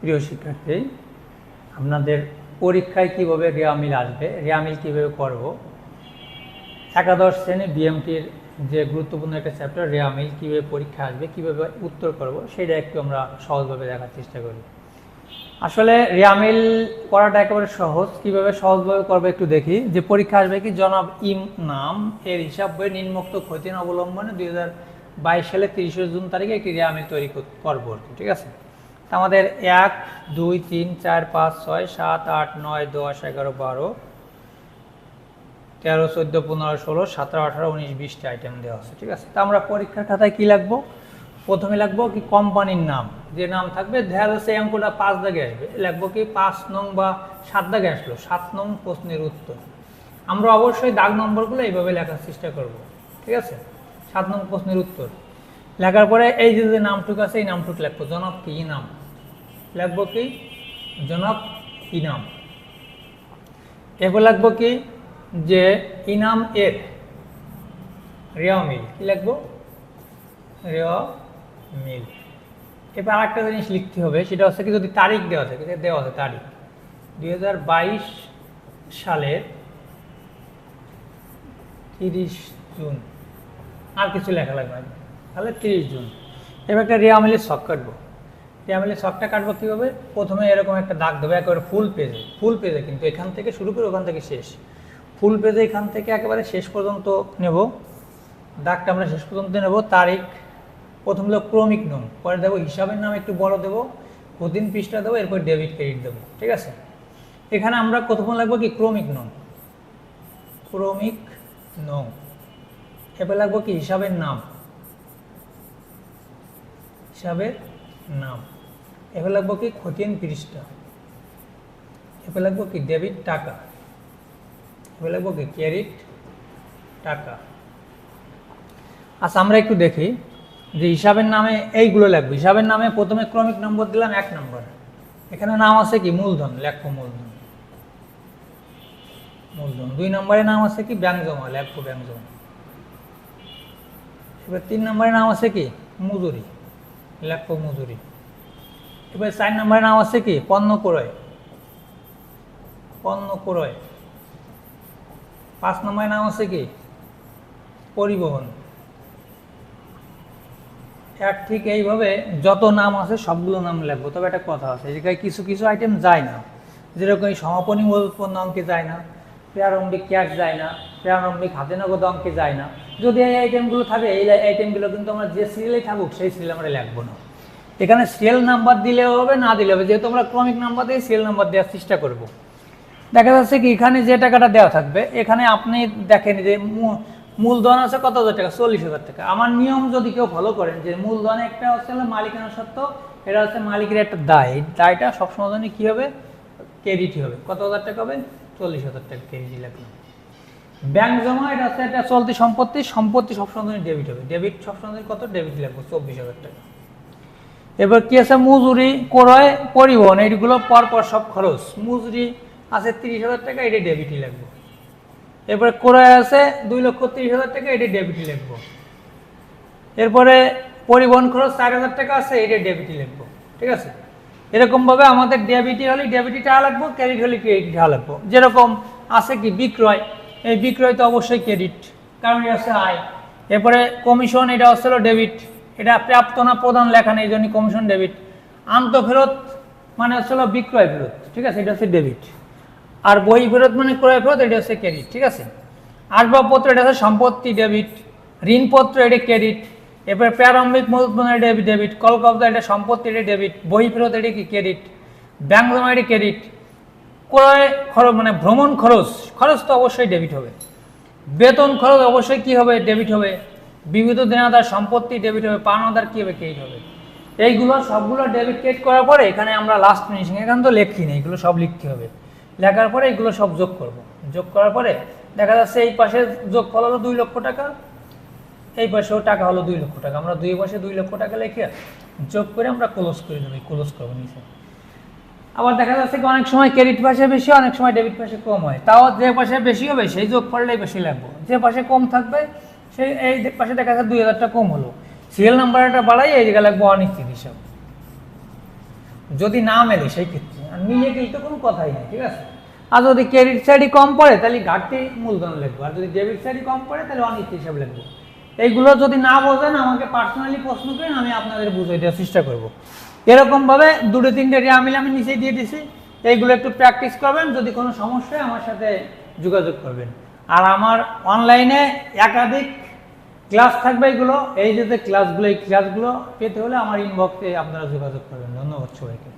প্রিয় শিক্ষার্থী, আপনাদের পরীক্ষায় কীভাবে রেওয়ামিল আসবে, রেওয়ামিল কীভাবে করব, একাদশ শ্রেণী বিএমটির যে গুরুত্বপূর্ণ একটা চ্যাপ্টার রেওয়ামিল কীভাবে পরীক্ষা আসবে, কীভাবে উত্তর করব, সেটা একটু আমরা সহজভাবে দেখার চেষ্টা করি। আসলে রেওয়ামিল করাটা একেবারে সহজ। কীভাবে সহজভাবে করবে একটু দেখি। যে পরীক্ষা আসবে কি, জনাব নাম এর হিসাব বই নিম্নোক্ত খতিয়ান অবলম্বনে 2022 সালে 30 জুন তারিখে একটি রেওয়ামিল তৈরি করবো আর কি। ঠিক আছে, আমাদের 1, 2, 3, 4, 5, 6, 7, 8, 9, 10, 11, 12, 13, 14, 15, 16, 17, 18, 19, 20টা আইটেম দেওয়া আছে। ঠিক আছে, তা আমরা পরীক্ষার খাতায় কি লিখবো? প্রথমে লিখবো কি কোম্পানির নাম, যে নাম থাকবে দেখা যাচ্ছে এই অঙ্কটা 5 দাগে আসবে, লিখবো কি 5 নং বা 7 দাগে আসলো 7 নং প্রশ্নের উত্তর। আমরা অবশ্যই দাগ নম্বরগুলো এইভাবে লেখার চেষ্টা করব। ঠিক আছে, 7 নং প্রশ্নের উত্তর লেখার পরে এই যে নামটুকু আছে এই নামটুকু লিখবো, জনাব কি ইনাম, লিখবো কি জনাব ইনাম। এরপর লিখবো কি যে ইনাম এর রেওয়ামিল, কি লিখবো রেওয়ামিল। এবার আরেকটা জিনিস লিখতে হবে, সেটা হচ্ছে কি যদি তারিখ দেওয়া থাকে, দেওয়া আছে তারিখ 2022 সালের 30 জুন, আর কিছু লেখা লাগবে না, তাহলে 30 জুন। এবার একটা রেওয়ামিলের ছক কাটবো। রেওয়ামিলের ছকটা কাটবো কীভাবে? প্রথমে এরকম একটা দাগ দেবো একেবারে ফুল পেজে, কিন্তু এখান থেকে শুরু করে ওখান থেকে শেষ, ফুল পেজে এখান থেকে একেবারে শেষ পর্যন্ত নেব দাগটা, আমরা শেষ পর্যন্ত নেব। তারিখ প্রথম হলো ক্রমিক নং, পরে দেবো হিসাবের নাম একটু বড় দেবো, প্রতিদিন পৃষ্ঠা দেবো, এরপর ডেবিট ক্রেডিট দেবো। ঠিক আছে, এখানে আমরা প্রথমে লাগবো কি ক্রমিক নং, এবার লাগবো কি হিসাবের নাম, এবার লাগবো কি খতিয়ান পৃষ্ঠা, এবার লাগবো কি ডেবিট টাকা, এবার লাগবো কি ক্রেডিট টাকা। আচ্ছা, আমরা একটু দেখি যে হিসাবের নামে এইগুলো লাগবে। হিসাবের নামে প্রথমে ক্রমিক নম্বর দিলাম 1 নম্বর, এখানে নাম আছে কি মূলধন, লেখবো মূলধন। 2 নম্বরে নাম আছে কি ব্যাংক জমা, লেখবো ব্যাংক জমা। এবার 3 নম্বরে নাম আছে কি মজুরি, লেখবো মজুরি। এবার 4 নম্বরে নাম আছে কি পণ্য ক্রয়। 5 নম্বরে নাম আছে কি পরিবহন। ঠিক এইভাবে যত নাম আছে সবগুলো নাম লিখবো। তবে একটা কথা আছে, এই জায়গায় কিছু কিছু আইটেম যায় না, যেরকম এই সমাপনী মূল্যোৎপন্ন অঙ্কে যায় না, প্রারম্ভিক ক্যাশ যায় না, প্রারম্ভিক হাতে নগদ অঙ্কে যায় না। যদি এই আইটেমগুলো থাকে, এই আইটেমগুলো কিন্তু আমরা যে সিরিয়ালেই থাকুক সেই সিরিয়াল আমরা লিখবো না। এখানে সিরিয়াল নাম্বার দিলেও হবে, না দিলে হবে, যেহেতু আমরা ক্রমিক নাম্বার দিয়ে সিরিয়াল নাম্বার দেওয়ার চেষ্টা করব। দেখা যাচ্ছে কি এখানে যে টাকাটা দেওয়া থাকবে, এখানে আপনি দেখেন যে মূলধন আছে কত হাজার টাকা, 40,000 টাকা। আমার নিয়ম যদি কেউ ফলো করেন যে মূলধন একটা হচ্ছে মালিকানা সত্ত্ব, এটা হচ্ছে মালিকের একটা দায়, এই দায়টা সবসময় জানি কী হবে ক্রেডিট হবে। কত হাজার টাকা হবে? 40,000 টাকা ক্রেডিট লাগবে। ব্যাংক জমা এটা হচ্ছে একটা চলতি সম্পত্তি, সবসময় জানি ডেবিট হবে, ডেবিট সবসময় কত ডেবিট লাগবে 24,000 টাকা। এবার কি আছে মজুরি, ক্রয়, পরিবহন, এইগুলো পরপর সব খরচ। মজুরি আছে 30,000 টাকা, এটা ডেবিটই লাগবে। এরপরে ক্রয় আছে 2,30,000 টাকা, এটা ডেবিটই লিখবো। এরপরে পরিবহন খরচ 4,000 টাকা আছে, এটা ডেবিটই লিখবো। ঠিক আছে, এরকমভাবে আমাদের ডেবিটই হলে ডেবিটই টাকা লাগবো, ক্রেডিট হলে ক্রেডিট টাকা লাগবো। যেরকম আছে কি বিক্রয়, এই বিক্রয় তো অবশ্যই ক্রেডিট, কারণ এটা হচ্ছে আয়। এরপরে কমিশন, এটা হচ্ছে ডেবিট, এটা প্রাপ্ত না প্রদান লেখা নেই, এই জন্য কমিশন ডেবিট। আন্তঃফেরত মানে হচ্ছে বিক্রয় ফেরত, ঠিক আছে, এটা হচ্ছে ডেবিট। আর বই ফেরত মানে ক্রয় ফেরত, এটা হচ্ছে ক্রেডিট। ঠিক আছে, আসবাবপত্র এটা হচ্ছে সম্পত্তি, ডেবিট। ঋণপত্র এটা ক্রেডিট। এরপরে প্রারম্ভিক মূলধন এটা ডেবিট। কলকব্জা এটা সম্পত্তি, এটা ডেবিট। বই ফেরত এটা কি ক্রেডিট। ব্যাংক জমা এটা ক্রেডিট। ক্রয় খরচ মানে ভ্রমণ খরচ, খরচ তো অবশ্যই ডেবিট হবে। বেতন খরচ অবশ্যই কি হবে ডেবিট হবে। বিবিধ দেনাদার সম্পত্তি ডেবিট হবে। পাওনাদার কি হবে ক্রেডিট হবে। এইগুলো সবগুলো ডেবিট ক্রেডিট করার পরে এখানে আমরা লাস্ট ফিনিশিং, এখানে তো লিখি না, এগুলো সব লিখতে হবে। লেখার পরে এগুলো সব যোগ করব। যোগ করার পরে দেখা যাচ্ছে এই পাশে যোগফল হলো 2 লক্ষ টাকা, এই পাশেও টাকা হলো 2 লক্ষ টাকা। আমরা দুই পাশে 2 লক্ষ টাকা লিখে যোগ করে আমরা ক্লোজ করে দেবো, ক্লোজ করবো নিচে। আবার দেখা যাচ্ছে কি অনেক সময় ক্রেডিট পাশে বেশি, অনেক সময় ডেবিট পাশে কম হয়। তাও যে পাশে বেশি হবে সেই যোগফলটাই বেশি লাগবে, যে পাশে কম থাকবে সেই এই পাশে দেখা যাচ্ছে 2,000 টাকা কম হলো। সিরিয়াল নাম্বারটা বাড়াই এই জায়গায় লাগবে অনিশ্চিত হিসাব। যদি না মেলে সেই ক্ষেত্রে, আর মিলে গেলে তো কোনো কথাই নেই, ঠিক আছে। আর যদি ক্রেডিট সাইডই কম পড়ে তাহলে ঘাটতি মূলধন লিখবো, আর যদি ডেবিট সাইডই কম পড়ে তাহলে অনিত হিসাব লিখবো। এইগুলো যদি না বোঝেন আমাকে পার্সোনালি প্রশ্ন করেন, আমি আপনাদের বুঝিয়ে দেওয়ার চেষ্টা করবো। এরকমভাবে দুটো তিনটে রেয়া মিলে আমি নিচে দিয়ে দিছি, এইগুলো একটু প্র্যাকটিস করবেন। যদি কোনো সমস্যা হয় আমার সাথে যোগাযোগ করবেন। আর আমার অনলাইনে একাধিক ক্লাস থাকবে, এগুলো এই যে ক্লাসগুলো, এই ক্লাসগুলো পেতে হলে আমার ইনবক্সে আপনারা যোগাযোগ করবেন। ধন্যবাদ সবাইকে।